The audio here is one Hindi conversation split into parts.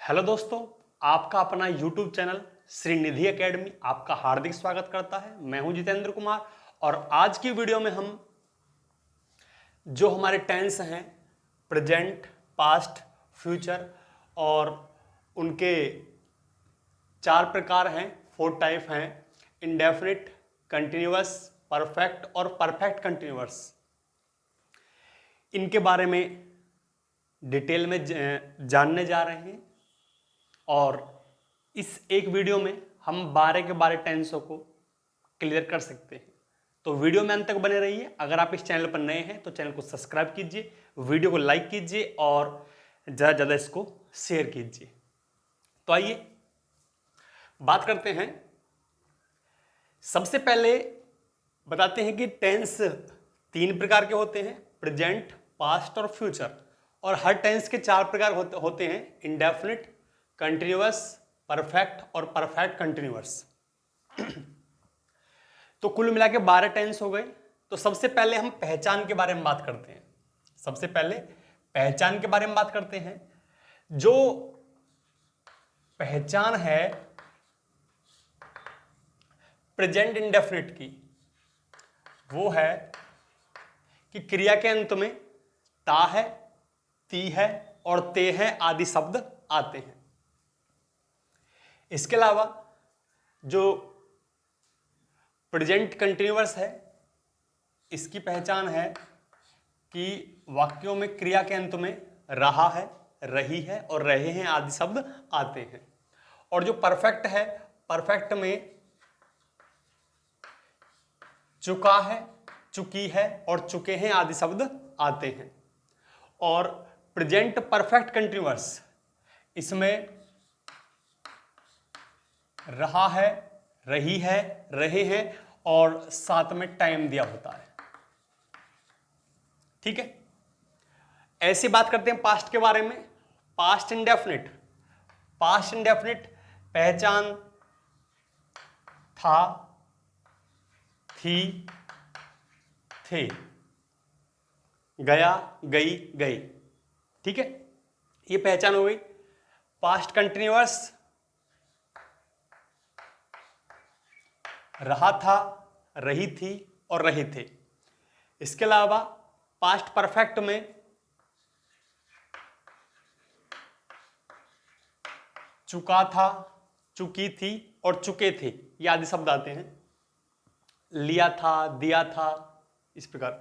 हेलो दोस्तों, आपका अपना YouTube चैनल श्रीनिधि एकेडमी आपका हार्दिक स्वागत करता है। मैं हूं जितेंद्र कुमार और आज की वीडियो में हम जो हमारे टेंस हैं प्रेजेंट, पास्ट, फ्यूचर और उनके 4 प्रकार हैं, 4 टाइप हैं, इंडेफिनिट, कंटिन्यूअस, परफेक्ट और परफेक्ट कंटिन्यूअस। इनके बारे में डिटेल में जानने जा रहे हैं और इस एक वीडियो में हम 12 के 12 टेंसों को क्लियर कर सकते हैं। तो वीडियो में अंत तक बने रहिए। अगर आप इस चैनल पर नए हैं तो चैनल को सब्सक्राइब कीजिए, वीडियो को लाइक कीजिए और ज़्यादा से ज़्यादा इसको शेयर कीजिए। तो आइए बात करते हैं। सबसे पहले बताते हैं कि टेंस 3 प्रकार के होते हैं, प्रेजेंट, पास्ट और फ्यूचर। और हर टेंस के 4 प्रकार होते हैं, इंडेफिनिट, कंटिन्यूअस, परफेक्ट और परफेक्ट कंटिन्यूअस। तो कुल मिला के 12 टेंस हो गए। तो सबसे पहले हम पहचान के बारे में बात करते हैं। सबसे पहले पहचान के बारे में बात करते हैं। जो पहचान है प्रेजेंट इंडेफिनिट की, वो है कि क्रिया के अंत में ता है, ती है और ते है आदि शब्द आते हैं। इसके अलावा जो प्रेजेंट कंटिन्यूअस है, इसकी पहचान है कि वाक्यों में क्रिया के अंत में रहा है, रही है और रहे हैं आदि शब्द आते हैं। और जो परफेक्ट है, परफेक्ट में चुका है, चुकी है और चुके हैं आदि शब्द आते हैं। और प्रेजेंट परफेक्ट कंटिन्यूअस, इसमें रहा है, रही है, रहे हैं और साथ में टाइम दिया होता है। ठीक है। ऐसी बात करते हैं पास्ट के बारे में। पास्ट इंडेफिनिट, पास्ट इंडेफिनिट पहचान था, थी, थे, गया, गई, गए। ठीक है, ये पहचान हो गई। पास्ट कंटिन्यूअस रहा था, रही थी और रहे थे। इसके अलावा पास्ट परफेक्ट में चुका था, चुकी थी और चुके थे, ये आदि शब्द आते हैं। लिया था, दिया था, इस प्रकार।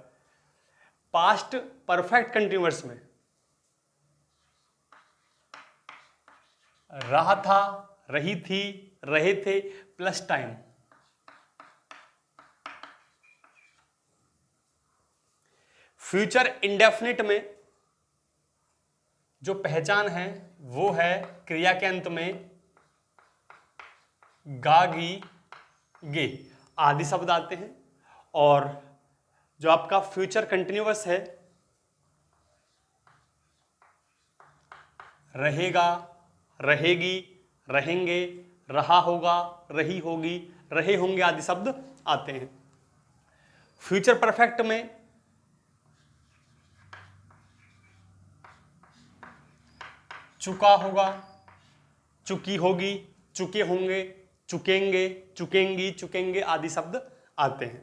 पास्ट परफेक्ट कंटिन्यूअस में रहा था, रही थी, रहे थे प्लस टाइम। फ्यूचर इंडेफिनिट में जो पहचान है वो है क्रिया के अंत में गा, गी, गे आदि शब्द आते हैं। और जो आपका फ्यूचर कंटिन्यूअस है, रहेगा, रहेगी, रहेंगे, रहा होगा, रही होगी, रहे होंगे आदि शब्द आते हैं। फ्यूचर परफेक्ट में चुका होगा, चुकी होगी, चुके होंगे, चुकेंगे, चुकेंगी, चुकेंगे आदि शब्द आते हैं।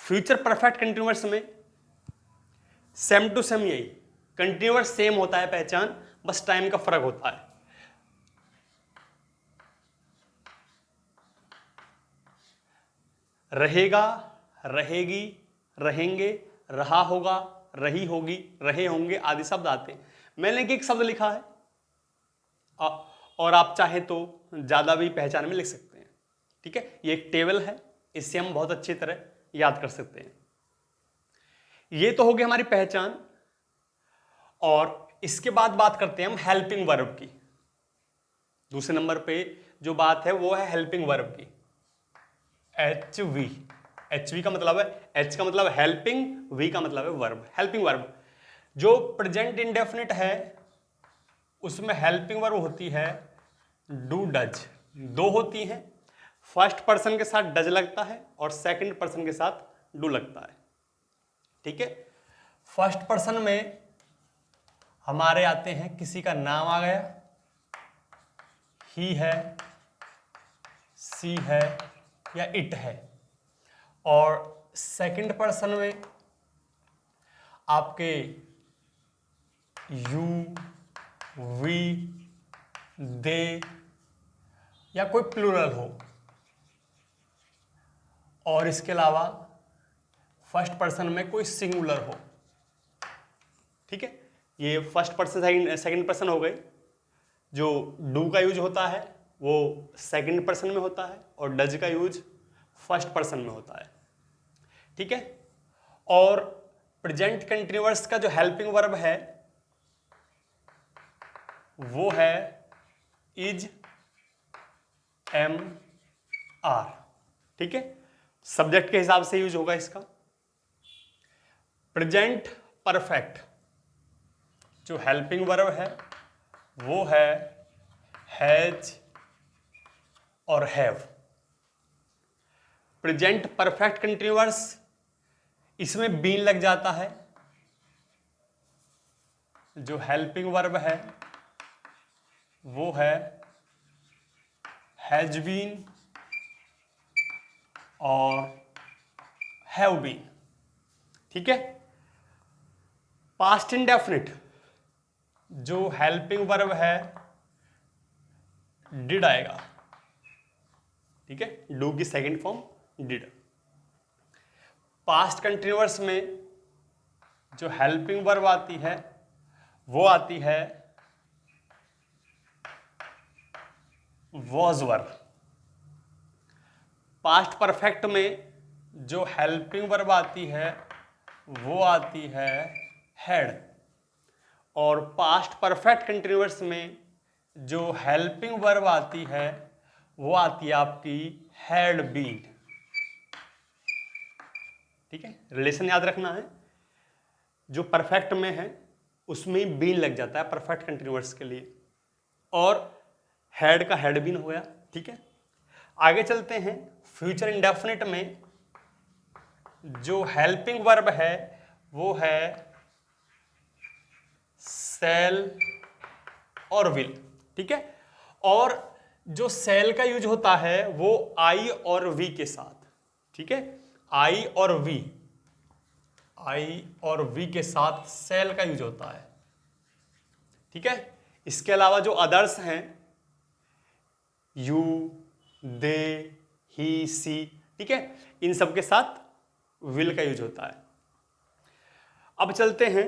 फ्यूचर परफेक्ट कंटिन्यूअस में सेम टू सेम, यही कंटिन्यूअस सेम होता है पहचान, बस टाइम का फर्क होता है। रहेगा, रहेगी, रहेंगे, रहा होगा, रही होगी, रहे होंगे आदि शब्द आते हैं। मैंने एक शब्द लिखा है और आप चाहे तो ज्यादा भी पहचान में लिख सकते हैं। ठीक है, ये एक टेबल है, इससे हम बहुत अच्छी तरह याद कर सकते हैं। ये तो हो गई हमारी पहचान। और इसके बाद बात करते हैं हम हेल्पिंग वर्ब की। दूसरे नंबर पे जो बात है वो है हेल्पिंग वर्ब की, HV। HV का मतलब है, H का मतलब हेल्पिंग, V का मतलब है वर्ब, हेल्पिंग वर्ब। जो प्रेजेंट इंडेफिनिट है उसमें हेल्पिंग वर्ब होती है डू, डज, 2 होती हैं। फर्स्ट पर्सन के साथ डज लगता है और सेकंड पर्सन के साथ डू लगता है। ठीक है, फर्स्ट पर्सन में हमारे आते हैं, किसी का नाम आ गया, ही है, सी है या इट है। और सेकंड पर्सन में आपके यू, वी, दे या कोई प्लूरल हो। और इसके अलावा फर्स्ट पर्सन में कोई सिंगुलर हो। ठीक है, ये फर्स्ट पर्सन सेकंड पर्सन हो गए। जो डू का यूज होता है वो सेकंड पर्सन में होता है और डज का यूज फर्स्ट पर्सन में होता है। ठीक है, और प्रेजेंट कंटिन्यूअस का जो हेल्पिंग वर्ब है वो है इज, एम, आर। ठीक है, सब्जेक्ट के हिसाब से यूज होगा इसका। प्रेजेंट परफेक्ट जो हेल्पिंग वर्ब है वो है हैज और हैव। प्रेजेंट परफेक्ट कंटिन्यूअस, इसमें बीन लग जाता है। जो हेल्पिंग वर्ब है वो है हैज बीन और हैव बीन। ठीक है, पास्ट इंडेफिनिट जो हेल्पिंग वर्ब है डिड आएगा। ठीक है, डू की second form did. Past continuous में जो हेल्पिंग वर्ब आती है वो आती है वॉज वर्ब। पास्ट परफेक्ट में जो हेल्पिंग वर्ब आती है वो आती है हैड। और पास्ट परफेक्ट कंटिन्यूअस में जो हेल्पिंग वर्ब आती है वो आती है आपकी हैड बीन। ठीक है, रिलेशन याद रखना है। जो परफेक्ट में है उसमें बीन लग जाता है परफेक्ट कंटिन्यूअस के लिए, और हैड का हैड बीन हो गया। ठीक है, आगे चलते हैं। फ्यूचर इंडेफिनिट में जो हेल्पिंग वर्ब है वो है सेल और विल। ठीक है, और जो सेल का यूज होता है वो आई और वी के साथ। ठीक है, आई और वी के साथ सेल का यूज होता है। ठीक है, इसके अलावा जो अदर्स हैं यू, दे, ही, सी, ठीक है, इन सब के साथ विल का यूज होता है। अब चलते हैं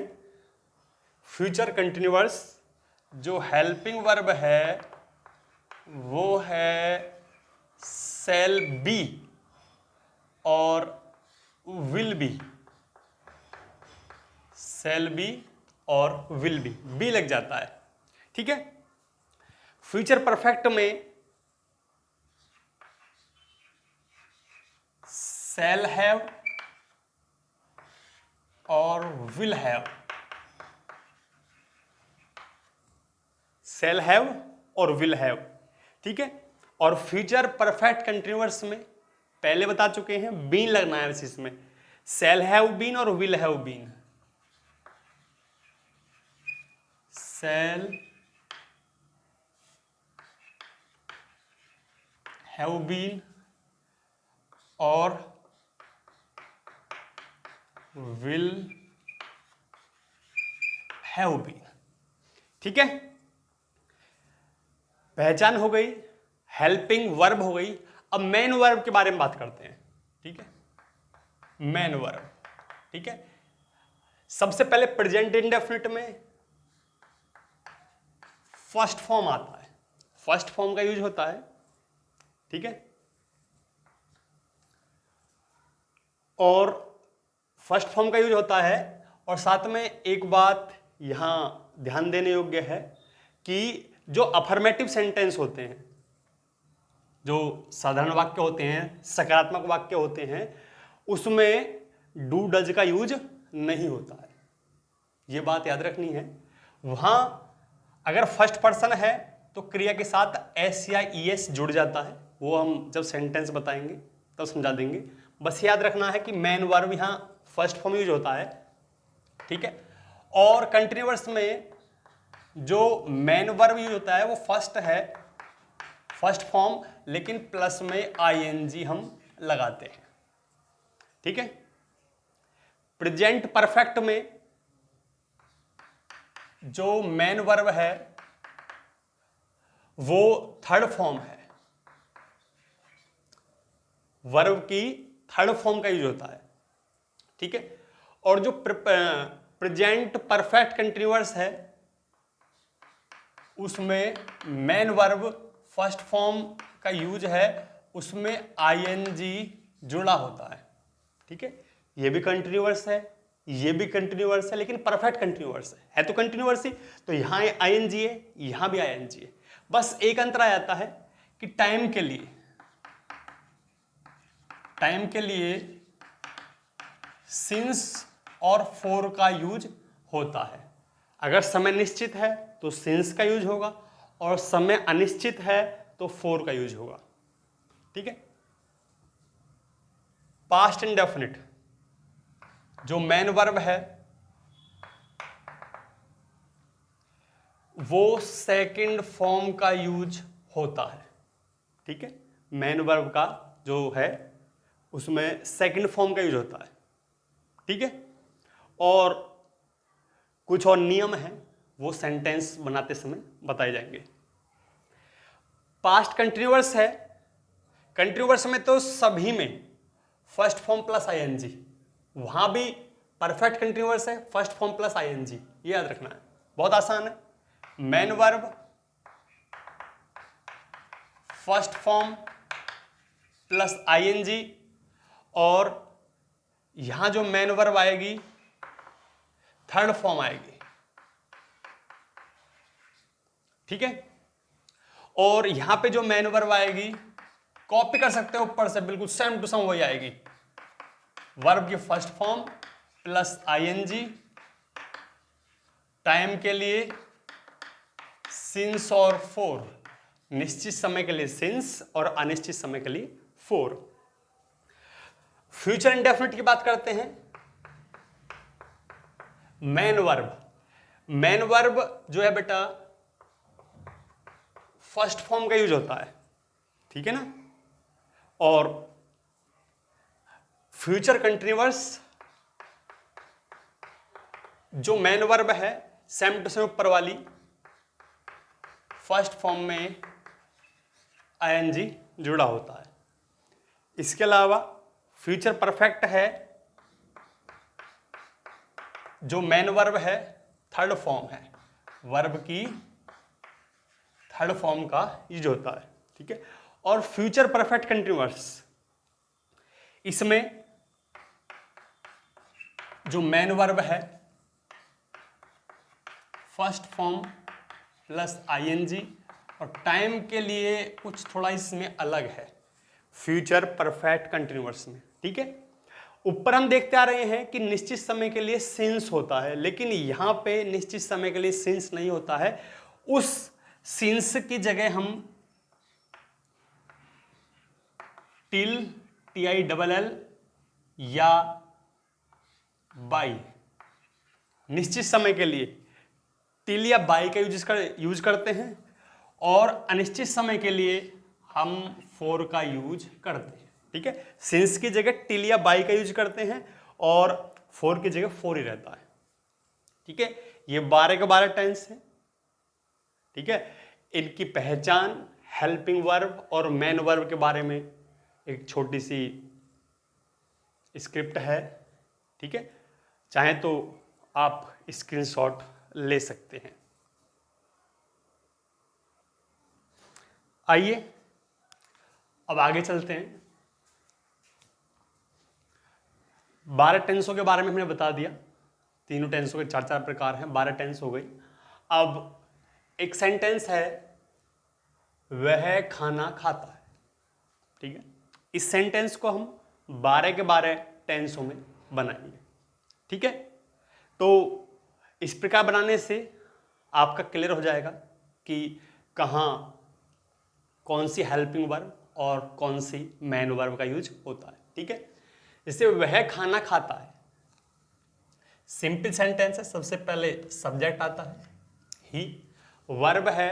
फ्यूचर कंटिन्यूअस। जो हेल्पिंग वर्ब है वो है सेल बी और विल बी। सेल बी और विल बी लग जाता है। ठीक है, फ्यूचर परफेक्ट में सेल हैव और विल हैव। सेल हैव और विल हैव। ठीक है, और फ्यूचर परफेक्ट कंटिन्यूअस में पहले बता चुके हैं बीन लगना है इसमें। सेल हैव बीन और will have been. Shall have been और विल हैव बीन। ठीक है, पहचान हो गई, हेल्पिंग वर्ब हो गई। अब मेन वर्ब के बारे में बात करते हैं। ठीक है, मेन वर्ब। ठीक है, सबसे पहले प्रेजेंट इंडेफिनिट में फर्स्ट फॉर्म आता है। फर्स्ट फॉर्म का यूज होता है। ठीक है, और फर्स्ट फॉर्म का यूज होता है। और साथ में एक बात यहां ध्यान देने योग्य है कि जो अफर्मेटिव सेंटेंस होते हैं, जो साधारण वाक्य होते हैं, सकारात्मक वाक्य होते हैं, उसमें डू डज का यूज नहीं होता है। ये बात याद रखनी है। वहां अगर फर्स्ट पर्सन है तो क्रिया के साथ एस या ईएस जुड़ जाता है। वो हम जब सेंटेंस बताएंगे तब समझा देंगे। बस याद रखना है कि मेन वर्ब यहां फर्स्ट फॉर्म यूज होता है। ठीक है, और कंटिन्यूअस में जो मेन वर्ब यूज होता है वो फर्स्ट है फर्स्ट फॉर्म लेकिन प्लस में आईएनजी हम लगाते हैं, ठीक है। प्रेजेंट परफेक्ट में जो मेन वर्ब है वो थर्ड फॉर्म है, वर्ब की थर्ड फॉर्म का यूज होता है, ठीक है। और जो प्रेजेंट परफेक्ट कंटीन्यूअस है उसमें मेन वर्ब फर्स्ट फॉर्म का यूज है, उसमें आईएनजी जुड़ा होता है, ठीक है। ये भी कंटीन्यूअस है, ये भी कंटीन्यूअस है, लेकिन परफेक्ट कंटीन्यूअस है तो कंटीन्यूअस ही, तो यहां आईएनजी है, यहां भी आईएनजी है। बस एक अंतर आ जाता है कि टाइम के लिए सिंस और फॉर का यूज होता है। अगर समय निश्चित है तो सिंस का यूज होगा, और समय अनिश्चित है तो फॉर का यूज होगा, ठीक है। पास्ट इंडेफिनिट जो मेन वर्ब है वो सेकंड फॉर्म का यूज होता है, ठीक है। मेन वर्ब का जो है उसमें सेकंड फॉर्म का यूज होता है, ठीक है। और कुछ और नियम हैं वो सेंटेंस बनाते समय बताए जाएंगे। पास्ट कंटीन्यूअस है, कंटीन्यूअस में तो सभी में फर्स्ट फॉर्म प्लस आईएनजी, वहां भी परफेक्ट कंटीन्यूअस है फर्स्ट फॉर्म प्लस आईएनजी, ये याद रखना है, बहुत आसान है। Main verb first form plus ING, और यहां जो मेन वर्ब आएगी थर्ड फॉर्म आएगी, ठीक है। और यहां पे जो मेन वर्ब आएगी कॉपी कर सकते हो ऊपर से, बिल्कुल सेम टू सेम वही आएगी, वर्ब की first form plus ING, time के लिए सिंस और फॉर, निश्चित समय के लिए सिंस और अनिश्चित समय के लिए फॉर। फ्यूचर इंडेफिनिट की बात करते हैं। मेन वर्ब जो है बेटा फर्स्ट फॉर्म का यूज होता है, ठीक है ना। और फ्यूचर कंटीन्यूअस जो मेन वर्ब है सेम टू सेम ऊपर वाली, फर्स्ट फॉर्म में आईएनजी जुड़ा होता है। इसके अलावा फ्यूचर परफेक्ट है जो मेन वर्ब है थर्ड फॉर्म है, वर्ब की थर्ड फॉर्म का यूज होता है, ठीक है। और फ्यूचर परफेक्ट कंटीन्यूअस, इसमें जो मेन वर्ब है फर्स्ट फॉर्म प्लस आईएनजी, और टाइम के लिए कुछ थोड़ा इसमें अलग है फ्यूचर परफेक्ट कंटीन्यूअस में, ठीक है। ऊपर हम देखते आ रहे हैं कि निश्चित समय के लिए सिंस होता है, लेकिन यहां पे निश्चित समय के लिए सिंस नहीं होता है, उस सिंस की जगह हम टिल TILL या बाई, निश्चित समय के लिए टिल या बाई का यूज करते हैं, और अनिश्चित समय के लिए हम फॉर का यूज करते हैं, ठीक है। सिंस की जगह टिल या बाई का यूज करते हैं और फॉर की जगह फॉर ही रहता है, ठीक है। ये 12 के 12 टेंस है, ठीक है। इनकी पहचान, हेल्पिंग वर्ब और मेन वर्ब के बारे में एक छोटी सी स्क्रिप्ट है, ठीक है। चाहे तो आप स्क्रीनशॉट ले सकते हैं। आइए अब आगे चलते हैं। 12 टेंसों के बारे में हमने बता दिया, तीनों टेंसों के 4-4 प्रकार हैं, 12 टेंस हो गई। अब एक सेंटेंस है वह खाना खाता है, ठीक है। इस सेंटेंस को हम 12 के 12 टेंसों में बनाएंगे, ठीक है। तो इस प्रकार बनाने से आपका क्लियर हो जाएगा कि कहाँ कौन सी हेल्पिंग वर्ब और कौन सी मेन वर्ब का यूज होता है, ठीक है। जैसे वह खाना खाता है, सिंपल सेंटेंस है, सबसे पहले सब्जेक्ट आता है ही, वर्ब है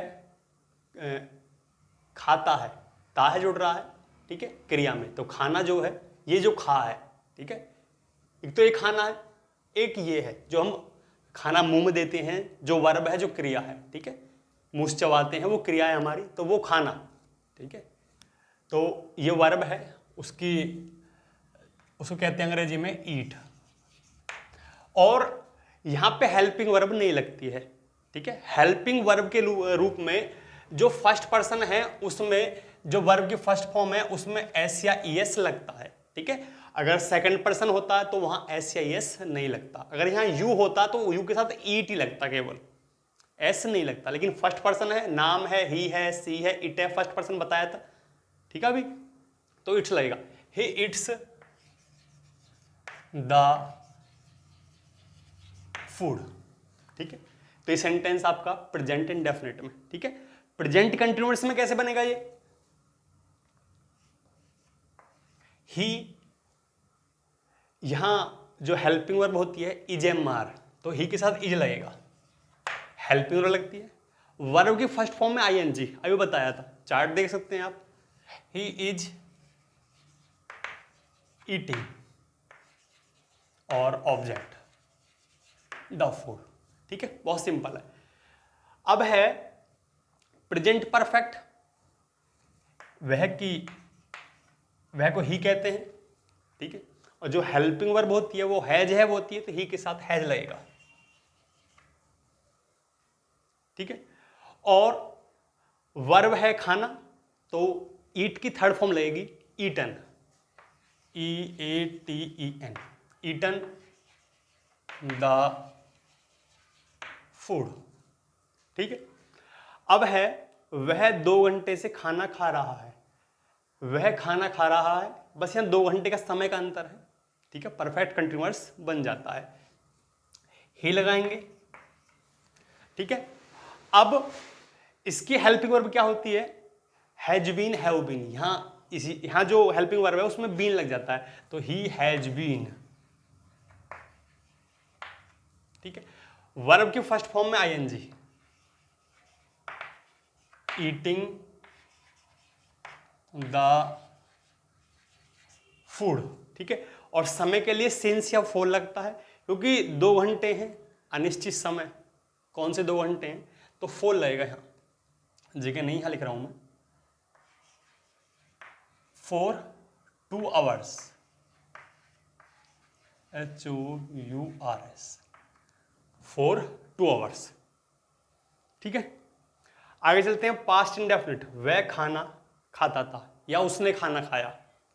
खाता है, ता है जुड़ रहा है, ठीक है, क्रिया में। तो खाना जो है, ये जो खा है, ठीक है, एक तो ये खाना है, एक ये है जो हम खाना मुंह में देते हैं, जो वर्ब है, जो क्रिया है, ठीक है, मुंह से चबाते हैं, वो क्रिया है हमारी, तो वो खाना, ठीक है। तो ये वर्ब है, उसको कहते हैं अंग्रेजी में ईट। और यहां पे हेल्पिंग वर्ब नहीं लगती है, ठीक है। हेल्पिंग वर्ब के रूप में जो फर्स्ट पर्सन है, उसमें जो वर्ब की फर्स्ट फॉर्म है उसमें एस या ई एस लगता है, ठीक है। अगर सेकंड पर्सन होता है तो वहां एस या ई एस नहीं लगता। अगर यहां यू होता तो यू के साथ ईट ही लगता, केवल एस नहीं लगता। लेकिन फर्स्ट पर्सन है, नाम है, ही है, सी है, इट है, फर्स्ट पर्सन बताया था, ठीक है अभी, तो इट्स लगेगा। ही इट्स द फूड, ठीक है। तो ये सेंटेंस आपका प्रेजेंट इंडेफिनिट में, ठीक है। प्रेजेंट कंटिन्यूअस में कैसे बनेगा ये? ही, यहां जो हेल्पिंग वर्ब होती है इज एम आर, तो ही के साथ इज लगेगा, हेल्पिंग वर्ब लगती है। वर्ब की फर्स्ट फॉर्म में आई एन जी, अभी बताया था, चार्ट देख सकते हैं आप। ही इज ईटिंग और ऑब्जेक्ट द फूड, ठीक है, बहुत सिंपल है। अब है प्रेजेंट परफेक्ट, वह को ही कहते हैं, ठीक है। और जो हेल्पिंग वर्ब होती है वो हैज है होती है, तो ही के साथ हैज लगेगा, ठीक है। और वर्ब है खाना, तो ईट की थर्ड फॉर्म लगेगी eaten, E A T E N, eaten the food, ठीक है। अब है वह 2 घंटे से खाना खा रहा है, वह खाना खा रहा है, बस यहाँ 2 घंटे का समय का अंतर है, ठीक है, परफेक्ट कंटिन्यूअस बन जाता है। ही लगाएंगे, ठीक है। अब इसकी हेल्पिंग वर्ब क्या होती है? Has been, have been. यहाँ जो हेल्पिंग वर्ब है उसमें बीन लग जाता है, तो ही हैज बीन, ठीक है। वर्ब की फर्स्ट फॉर्म में आईएनजी, ईटिंग द फूड, ठीक है। और समय के लिए सिंस या फोर लगता है, क्योंकि 2 घंटे हैं, अनिश्चित समय, कौन से 2 घंटे हैं, तो फोर लगेगा। यहाँ जगह नहीं यहाँ लिख रहा हूं मैं, for 2 hours, HOURS, for 2 hours, ठीक है। आगे चलते हैं, पास्ट इंडेफिनिट, वह खाना खाता था या उसने खाना खाया,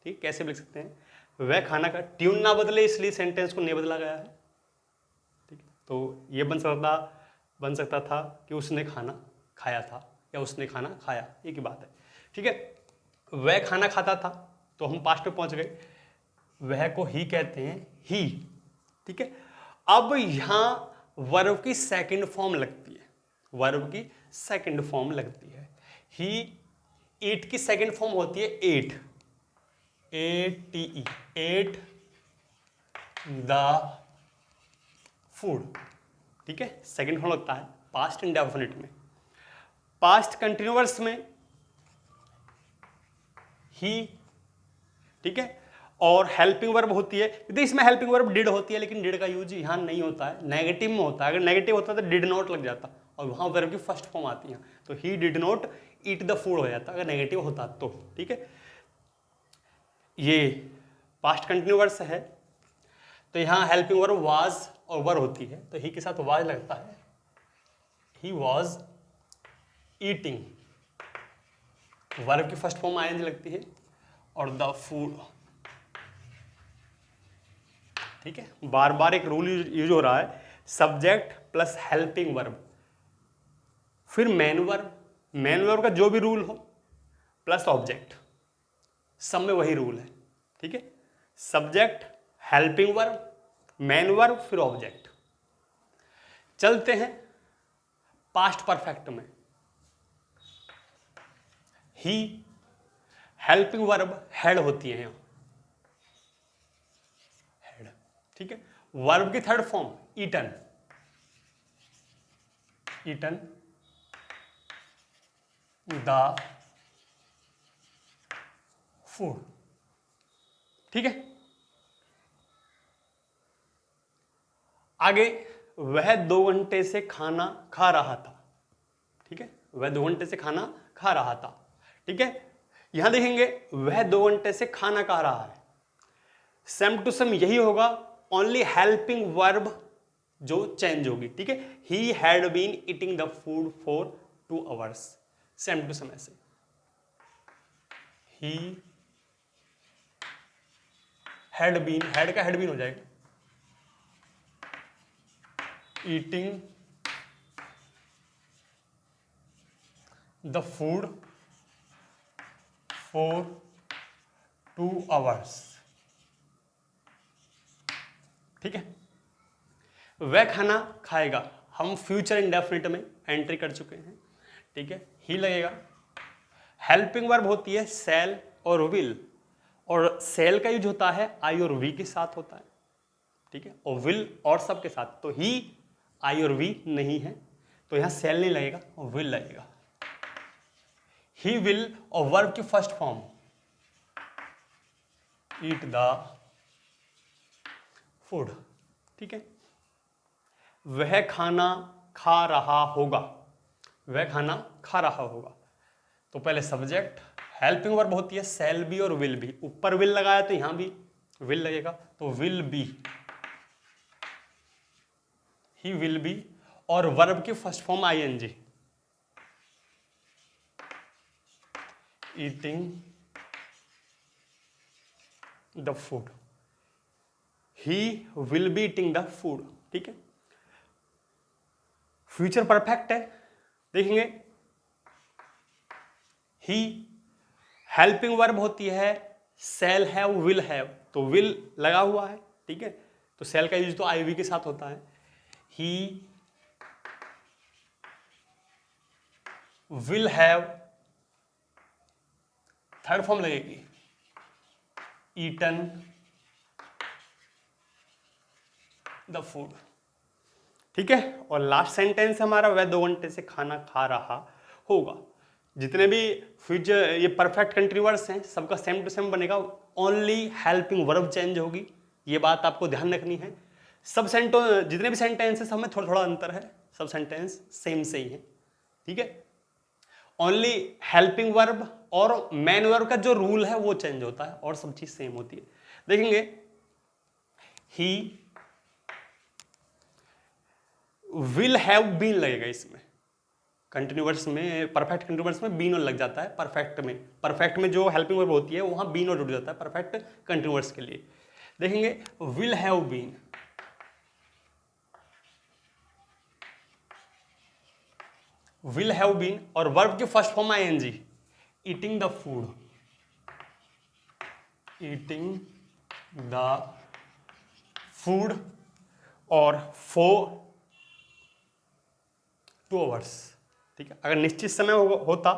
ठीक, कैसे लिख सकते हैं? वह खाना का ट्यून ना बदले इसलिए सेंटेंस को नहीं बदला गया है, ठीक। तो ये बन सकता था कि उसने खाना खाया था या उसने खाना खाया, एक ही बात है, ठीक है। वह खाना खाता था, तो हम पास्ट पे पहुंच गए, वह को ही कहते हैं, ही, ठीक है। अब यहां वर्ब की सेकंड फॉर्म लगती है, वर्ब की सेकंड फॉर्म लगती है। ही ईट की सेकंड फॉर्म होती है ate, ATE, ate the food, ठीक है, सेकंड फॉर्म लगता है पास्ट इंडेफिनिट में। पास्ट कंटिन्यूअस में ही, ठीक है। और हेल्पिंग वर्ब होती है, देखिए इसमें हेल्पिंग वर्ब डिड होती है, लेकिन डिड का यूज यहां नहीं होता है, नेगेटिव में होता है। अगर नेगेटिव होता तो डिड नॉट लग जाता, और वहां वर्ब की फर्स्ट फॉर्म आती है, तो he did not eat the food हो जाता अगर नेगेटिव होता तो, ठीक है। ये पास्ट कंटिन्यूअस है, तो यहां हेल्पिंग वर्ब वाज और वर होती है, तो ही के साथ वाज लगता है, ही वाज ईटिंग, वर्ब की फर्स्ट फॉर्म आईएनजी लगती है, और द फूड, ठीक है। बार बार एक रूल यूज हो रहा है, सब्जेक्ट प्लस हेल्पिंग वर्ब, फिर मेन वर्ब का जो भी रूल हो प्लस ऑब्जेक्ट, सब में वही रूल है, ठीक है। Subject, helping verb, main verb, फिर ऑब्जेक्ट। चलते हैं पास्ट परफेक्ट में। ही हेल्पिंग वर्ब हेड होती है यहां, हेड, ठीक है। वर्ब की third form eaten, eaten the food. ठीक है, आगे वह 2 घंटे से खाना खा रहा था। ठीक है, वह 2 घंटे से खाना खा रहा था। ठीक है, यहां देखेंगे वह 2 घंटे से खाना खा रहा है, सेम टू सेम यही होगा, ओनली हेल्पिंग वर्ब जो चेंज होगी। ठीक है, he had been eating the food for 2 hours, same to same ऐसे, ही हैड बीन, हैड का हैड बीन हो जाएगा, eating the food for 2 hours. ठीक है, वह खाना खाएगा, हम फ्यूचर इंडेफिनिट में एंट्री कर चुके हैं। ठीक है, ही लगेगा, हेल्पिंग वर्ब होती है सेल और विल, और सेल का यूज होता है आई और वी के साथ होता है। ठीक है, और विल और सब के साथ, तो ही आई और वी नहीं है, तो यहां सेल नहीं लगेगा, विल लगेगा। ही विल और वर्ब की first form eat the food. ठीक है, वह खाना खा रहा होगा, वह खाना खा रहा होगा, तो पहले सब्जेक्ट, हेल्पिंग वर्ब होती है सेल बी और विल बी, ऊपर विल लगाया तो यहां भी विल लगेगा, तो will be, he will be, और वर्ब की first form ING, eating the food, he will be eating the food. ठीक है, फ्यूचर परफेक्ट है, देखेंगे ही, हेल्पिंग वर्ब होती है सेल हैव विल हैव, तो विल लगा हुआ है। ठीक है, तो सेल का यूज तो आई वी के साथ होता है, he will have, third form लगेगी ईटन द फूड। ठीक है, और लास्ट सेंटेंस हमारा वह 2 घंटे से खाना खा रहा होगा। जितने भी फ्यूचर ये परफेक्ट कंट्रीवर्स हैं सबका सेम टू सेम बनेगा, ओनली हेल्पिंग वर्ब चेंज होगी, ये बात आपको ध्यान रखनी है। सब जितने भी सेंटेंसेस हमें थोड़ा थोड़ा अंतर है, सब सेंटेंस सेम से ही है। ठीक है, ओनली हेल्पिंग वर्ब और मेन वर्ब का जो रूल है वो चेंज होता है, और सब चीज सेम होती है। देखेंगे ही विल हैव बीन लगेगा इसमें, कंटिन्यूअस में, परफेक्ट कंटिन्यूअस में बीन और लग जाता है, परफेक्ट में जो हेल्पिंग वर्ब होती है वहां बीन और जुड़ जाता है परफेक्ट कंटिन्यूअस के लिए। देखेंगे will have been, will have been, और वर्ब की first form ING, eating the food, eating the food, और फॉर 2 आवर्स। ठीक है, अगर निश्चित समय होता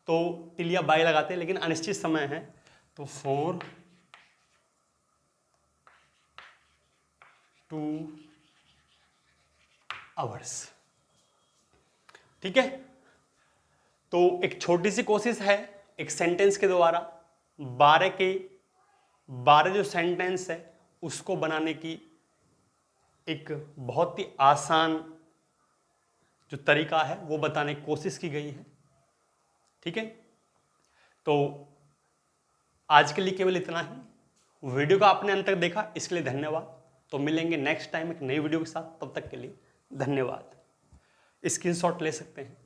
तो टिल या बाय लगाते, लेकिन अनिश्चित समय है तो फॉर 2 आवर्स। ठीक है, तो एक छोटी सी कोशिश है एक सेंटेंस के द्वारा 12 जो सेंटेंस है उसको बनाने की, एक बहुत ही आसान जो तरीका है वो बताने की कोशिश की गई है। ठीक है, तो आज के लिए केवल इतना ही। वीडियो को आपने अंत तक देखा इसके लिए धन्यवाद। तो मिलेंगे नेक्स्ट टाइम एक नई वीडियो के साथ, तब तक के लिए धन्यवाद। स्क्रीनशॉट ले सकते हैं।